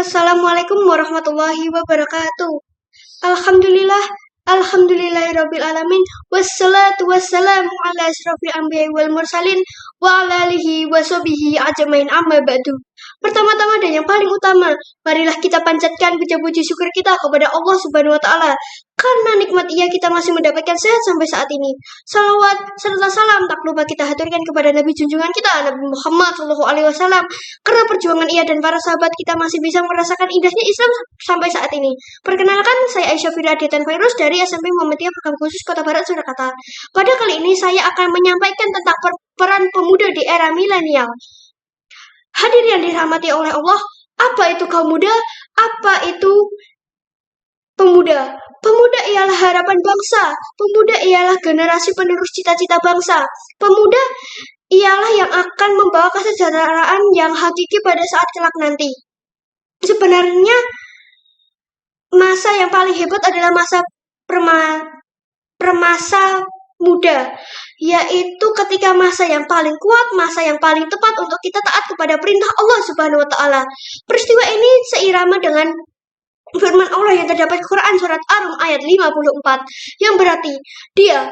Assalamualaikum warahmatullahi wabarakatuh. Alhamdulillah, alhamdulillahirabbil alamin. Wassalatu wassalamu ala asyrofil anbiya'i wal mursalin wa ala alihi washabihi ajmain amma ba'du. Pertama-tama dan yang paling utama, marilah kita panjatkan puji syukur kita kepada Allah Subhanahu wa taala karena nikmat Ia kita masih mendapatkan sehat sampai saat ini. Salawat serta salam tak lupa kita haturkan kepada Nabi junjungan kita Nabi Muhammad SAW karena perjuangan Ia dan para sahabat kita masih bisa merasakan indahnya Islam sampai saat ini. Perkenalkan, saya Aisyah Firadiatan Virus dari SMP Muhammadiyah Program Khusus Kota Barat Surakarta. Pada kali ini saya akan menyampaikan tentang peran pemuda di era milenial. Hadir yang dirahmati oleh Allah, apa itu kaum muda? Apa itu pemuda? Pemuda ialah harapan bangsa. Pemuda ialah generasi penerus cita-cita bangsa. Pemuda ialah yang akan membawa kesejahteraan yang hakiki pada saat kelak nanti. Sebenarnya masa yang paling hebat adalah masa permasa muda, yaitu ketika masa yang paling kuat, masa yang paling tepat untuk kita taat kepada perintah Allah Subhanahu wa taala. Peristiwa ini seirama dengan firman Allah yang terdapat di Quran surat Ar-Rum ayat 54 yang berarti, Dia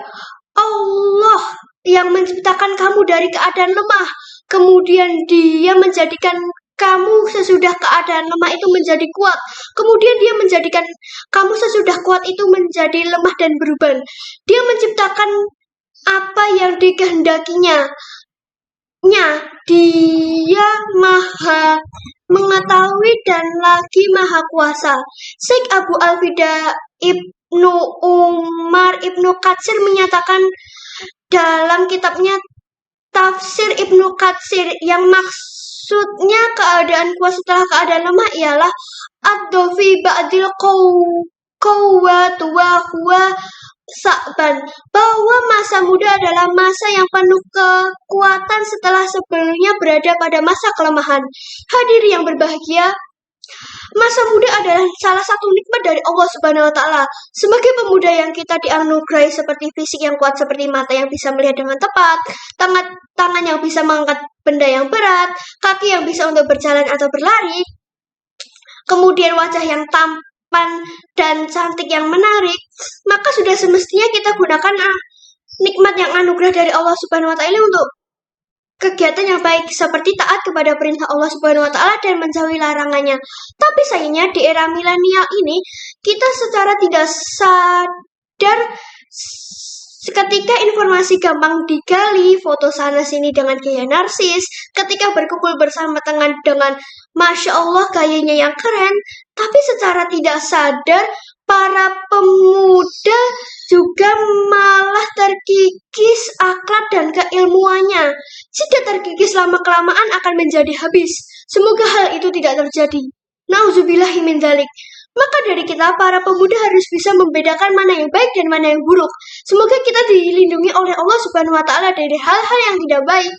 Allah yang menciptakan kamu dari keadaan lemah, kemudian Dia menjadikan kamu sesudah keadaan lemah itu menjadi kuat. Kemudian Dia menjadikan kamu sesudah kuat itu menjadi lemah dan berubah. Dia menciptakan apa yang dikehendakinya. Dia maha mengetahui dan lagi maha kuasa. Syekh Abu Al-Fida Ibnu Umar Ibnu Katsir menyatakan dalam kitabnya Tafsir Ibnu Katsir yang maksudnya keadaan kuat setelah keadaan lemah ialah ad-dofi ba'dil qawwat wa huwa sa'ban, bahwa masa muda adalah masa yang penuh kekuatan setelah sebelumnya berada pada masa kelemahan. Hadirin yang berbahagia, masa muda adalah salah satu nikmat dari Allah Subhanahu wa taala. Sebagai pemuda yang kita dianugerahi seperti fisik yang kuat seperti mata yang bisa melihat dengan tepat, tangan yang bisa mengangkat benda yang berat, kaki yang bisa untuk berjalan atau berlari, kemudian wajah yang tampan dan cantik yang menarik, maka sudah semestinya kita gunakan nikmat yang anugerah dari Allah Subhanahu wa taala untuk kegiatan yang baik seperti taat kepada perintah Allah Subhanahu wa taala dan menjauhi larangannya. Tapi sayangnya di era milenial ini kita secara tidak sadar ketika informasi gampang digali, foto sana sini dengan gaya narsis, ketika berkumpul bersama dengan Masya Allah gayanya yang keren, tapi secara tidak sadar para pemuda juga malah terkikis akhlak dan keilmuannya. Jika terkikis lama-kelamaan akan menjadi habis. Semoga hal itu tidak terjadi. Nauzubillahi min dzalik. Maka dari kita, para pemuda harus bisa membedakan mana yang baik dan mana yang buruk. Semoga kita dilindungi oleh Allah Subhanahu wa taala dari hal-hal yang tidak baik.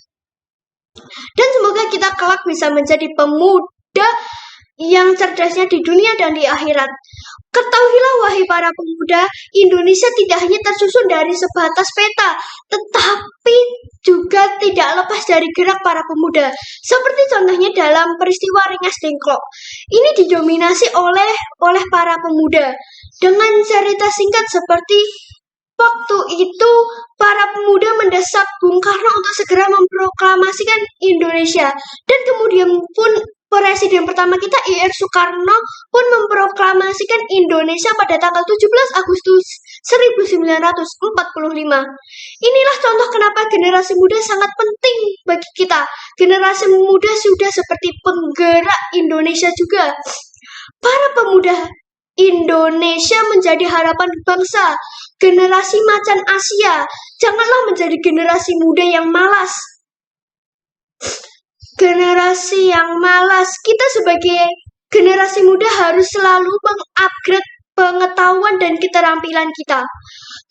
Dan semoga kita kelak bisa menjadi pemuda yang cerdasnya di dunia dan di akhirat. Ketahuilah wahai para pemuda, Indonesia tidak hanya tersusun dari sebatas peta, tetapi juga tidak lepas dari gerak para pemuda. Seperti contohnya dalam peristiwa Rengas Dengklok. Ini didominasi oleh para pemuda. Dengan cerita singkat seperti waktu itu para pemuda mendesak Bung Karno untuk segera memproklamasikan Indonesia. Dan kemudian pun Presiden pertama kita I.R. Soekarno pun memproklamasikan Indonesia pada tanggal 17 Agustus 1945. Inilah contoh kenapa generasi muda sangat penting bagi kita. Generasi muda sudah seperti penggerak Indonesia juga. Para pemuda Indonesia menjadi harapan bangsa. Generasi macan Asia, janganlah menjadi generasi muda yang malas. Generasi yang malas. Kita sebagai generasi muda harus selalu mengupgrade pengetahuan dan keterampilan kita.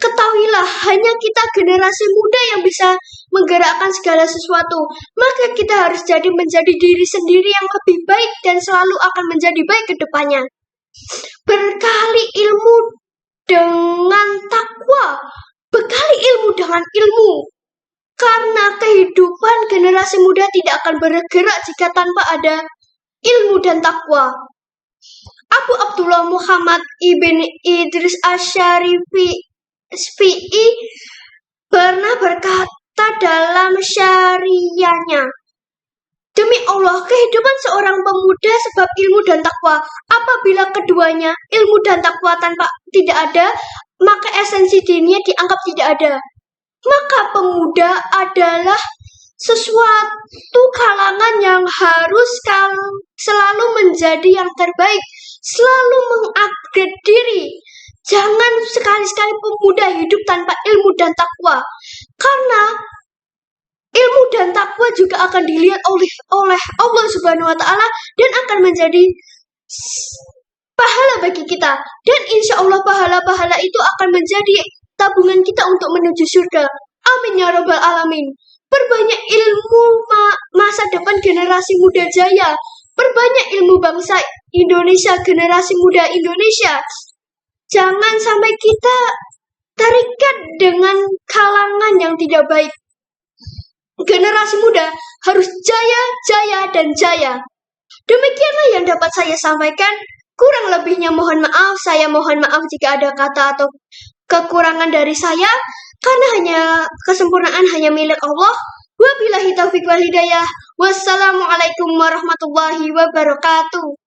Ketahuilah, hanya kita generasi muda yang bisa menggerakkan segala sesuatu. Maka kita harus menjadi diri sendiri yang lebih baik dan selalu akan menjadi baik ke depannya. Berkali ilmu dengan takwa, bekali ilmu dengan ilmu. Karena kehidupan generasi muda tidak akan bergerak jika tanpa ada ilmu dan takwa. Abu Abdullah Muhammad ibn Idris Asy-Syafi'i pernah berkata dalam syariahnya, demi Allah, kehidupan seorang pemuda sebab ilmu dan takwa. Apabila keduanya, ilmu dan takwa tidak ada, maka esensi dirinya dianggap tidak ada. Maka pemuda adalah sesuatu kalangan yang harus selalu menjadi yang terbaik, selalu mengupgrade diri. Jangan sekali-sekali pemuda hidup tanpa ilmu dan takwa, karena ilmu dan takwa juga akan dilihat oleh Allah Subhanahu wa Ta'ala dan akan menjadi pahala bagi kita. Dan insya Allah pahala-pahala itu akan menjadi tabungan kita untuk menuju surga. Amin ya Rabbal Alamin. Perbanyak ilmu masa depan generasi muda jaya. Perbanyak ilmu bangsa Indonesia, generasi muda Indonesia. Jangan sampai kita terikat dengan kalangan yang tidak baik. Generasi muda harus jaya, jaya, dan jaya. Demikianlah yang dapat saya sampaikan. Kurang lebihnya mohon maaf. Saya mohon maaf jika ada kata atau kekurangan dari saya, karena kesempurnaan hanya milik Allah. Wabillahi taufiq wal hidayah. Wassalamualaikum warahmatullahi wabarakatuh.